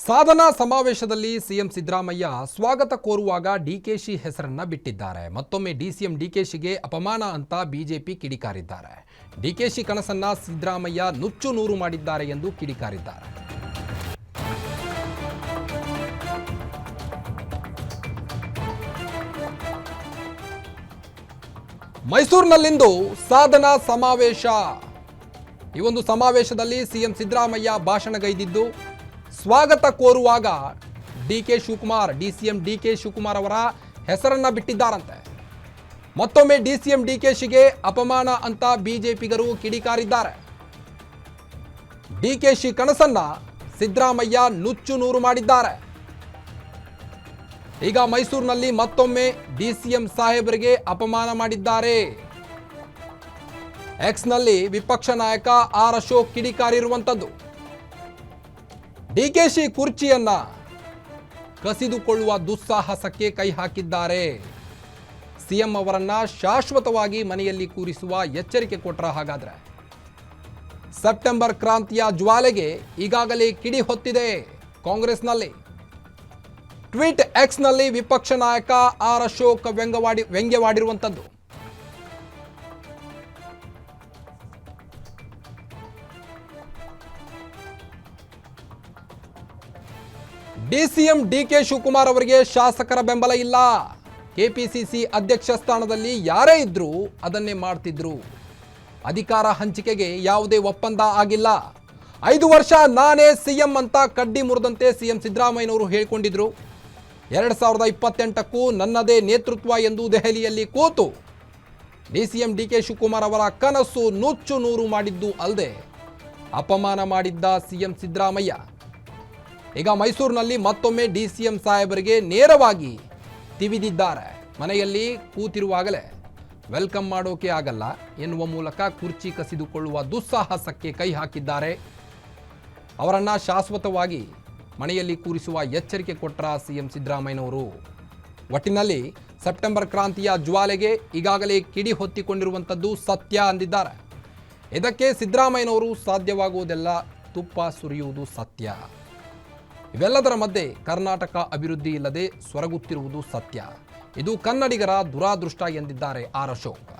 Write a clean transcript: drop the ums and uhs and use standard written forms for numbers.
ಸಾಧನಾ ಸಮಾವೇಶದಲ್ಲಿ ಸಿಎಂ ಸಿದ್ದರಾಮಯ್ಯ ಸ್ವಾಗತ ಕೋರುವಾಗ ಡಿಕೆಶಿ ಹೆಸರನ್ನ ಬಿಟ್ಟಿದ್ದಾರೆ. ಮತ್ತೊಮ್ಮೆ ಡಿಸಿಎಂ ಡಿಕೆಶಿಗೆ ಅಪಮಾನ ಅಂತ ಬಿಜೆಪಿ ಕಿಡಿಕಾರಿದ್ದಾರೆ. ಡಿಕೆಶಿ ಕನಸನ್ನ ಸಿದ್ದರಾಮಯ್ಯ ನುಚ್ಚು ನೂರು ಮಾಡಿದ್ದಾರೆ ಎಂದು ಕಿಡಿಕಾರಿದ್ದಾರೆ. ಮೈಸೂರಿನಲ್ಲಿಂದು ಸಾಧನಾ ಸಮಾವೇಶ. ಈ ಒಂದು ಸಮಾವೇಶದಲ್ಲಿ ಸಿಎಂ ಸಿದ್ದರಾಮಯ್ಯ ಭಾಷಣಗೈದಿದ್ದು ಸ್ವಾಗತ ಕೋರುವಾಗ ಡಿಸಿಎಂ ಡಿಕೆ ಶಿವಕುಮಾರ್ ಅವರ ಹೆಸರನ್ನ ಬಿಟ್ಟಿದ್ದಾರಂತೆ. ಮತ್ತೊಮ್ಮೆ ಡಿಸಿಎಂ ಡಿಕೆಶಿಗೆ ಅಪಮಾನ ಅಂತ ಬಿಜೆಪಿಗರು ಕಿಡಿಕಾರಿದ್ದಾರೆ. ಡಿಕೆಶಿ ಕನಸನ್ನ ಸಿದ್ದರಾಮಯ್ಯ ನುಚ್ಚು ನೂರು ಮಾಡಿದ್ದಾರೆ. ಈಗ ಮೈಸೂರಿನಲ್ಲಿ ಮತ್ತೊಮ್ಮೆ ಡಿಸಿಎಂ ಸಾಹೇಬರಿಗೆ ಅಪಮಾನ ಮಾಡಿದ್ದಾರೆ. ಎಕ್ಸ್ನಲ್ಲಿ ವಿಪಕ್ಷ ನಾಯಕ ಆರ್ ಅಶೋಕ್ ಕಿಡಿಕಾರಿರುವಂಥದ್ದು. ಡಿಕೆಶಿ ಕುರ್ಚಿಯನ್ನ ಕಸಿದುಕೊಳ್ಳುವ ದುಸ್ಸಾಹಸಕ್ಕೆ ಕೈ ಹಾಕಿದ್ದಾರೆ. ಸಿಎಂ ಅವರನ್ನ ಶಾಶ್ವತವಾಗಿ ಮನೆಯಲ್ಲಿ ಕೂರಿಸುವ ಎಚ್ಚರಿಕೆ ಕೊಟ್ರ. ಹಾಗಾದ್ರೆ ಸೆಪ್ಟೆಂಬರ್ ಕ್ರಾಂತಿಯ ಜ್ವಾಲೆಗೆ ಈಗಾಗಲೇ ಕಿಡಿ ಹೊತ್ತಿದೆ ಕಾಂಗ್ರೆಸ್ನಲ್ಲಿ. ಟ್ವೀಟ್ ಎಕ್ಸ್ನಲ್ಲಿ ವಿಪಕ್ಷ ನಾಯಕ ಆರ್ ಅಶೋಕ್ ವ್ಯಂಗ್ಯವಾಡಿರುವಂಥದ್ದು. ಡಿಸಿಎಂ ಡಿಕೆ ಶಿವಕುಮಾರ್ ಅವರಿಗೆ ಶಾಸಕರ ಬೆಂಬಲ ಇಲ್ಲ. ಕೆಪಿಸಿಸಿ ಅಧ್ಯಕ್ಷ ಸ್ಥಾನದಲ್ಲಿ ಯಾರೇ ಇದ್ರೂ ಅದನ್ನೇ ಮಾಡ್ತಿದ್ರು. ಅಧಿಕಾರ ಹಂಚಿಕೆಗೆ ಯಾವುದೇ ಒಪ್ಪಂದ ಆಗಿಲ್ಲ. 5 ವರ್ಷ ನಾನೇ ಸಿಎಂ ಅಂತ ಕಡ್ಡಿ ಮುರಿದಂತೆ ಸಿಎಂ ಸಿದ್ದರಾಮಯ್ಯನವರು ಹೇಳಿಕೊಂಡಿದ್ರು. 2028ಕ್ಕೂ ನನ್ನದೇ ನೇತೃತ್ವ ಎಂದು ದೆಹಲಿಯಲ್ಲಿ ಕೂತು ಡಿಸಿಎಂ ಡಿಕೆ ಶಿವಕುಮಾರ್ ಅವರ ಕನಸು ನುಚ್ಚು ನೂರು ಮಾಡಿದ್ದು ಅಲ್ಲದೆ ಅಪಮಾನ ಮಾಡಿದ್ದ ಸಿಎಂ ಸಿದ್ದರಾಮಯ್ಯ ಈಗ ಮೈಸೂರಿನಲ್ಲಿ ಮತ್ತೊಮ್ಮೆ ಡಿಸಿಎಂ ಸಾಹೇಬರಿಗೆ ನೇರವಾಗಿ ತಿವಿದಿದ್ದಾರೆ. ಮನೆಯಲ್ಲಿ ಕೂತಿರುವಾಗಲೇ ವೆಲ್ಕಮ್ ಮಾಡೋಕೆ ಆಗಲ್ಲ ಎನ್ನುವ ಮೂಲಕ ಕುರ್ಚಿ ಕಸಿದುಕೊಳ್ಳುವ ದುಸ್ಸಾಹಸಕ್ಕೆ ಕೈ ಹಾಕಿದ್ದಾರೆ. ಅವರನ್ನು ಶಾಶ್ವತವಾಗಿ ಮನೆಯಲ್ಲಿ ಕೂರಿಸುವ ಎಚ್ಚರಿಕೆ ಕೊಟ್ಟ ಸಿಎಂ ಸಿದ್ದರಾಮಯ್ಯನವರು. ಒಟ್ಟಿನಲ್ಲಿ ಸೆಪ್ಟೆಂಬರ್ ಕ್ರಾಂತಿಯ ಜ್ವಾಲೆಗೆ ಈಗಾಗಲೇ ಕಿಡಿ ಹೊತ್ತಿಕೊಂಡಿರುವಂಥದ್ದು ಸತ್ಯ ಅಂದಿದ್ದಾರೆ. ಇದಕ್ಕೆ ಸಿದ್ದರಾಮಯ್ಯನವರು ಸಾಧ್ಯವಾಗುವುದೆಲ್ಲ ತುಪ್ಪ ಸುರಿಯುವುದು ಸತ್ಯ. ಇವೆಲ್ಲದರ ಮಧ್ಯೆ ಕರ್ನಾಟಕ ಅಭಿವೃದ್ಧಿ ಇಲ್ಲದೆ ಸೊರಗುತ್ತಿರುವುದು ಸತ್ಯ. ಇದು ಕನ್ನಡಿಗರ ದುರಾದೃಷ್ಟ ಎಂದಿದ್ದಾರೆ ಆರ್ ಅಶೋಕ್.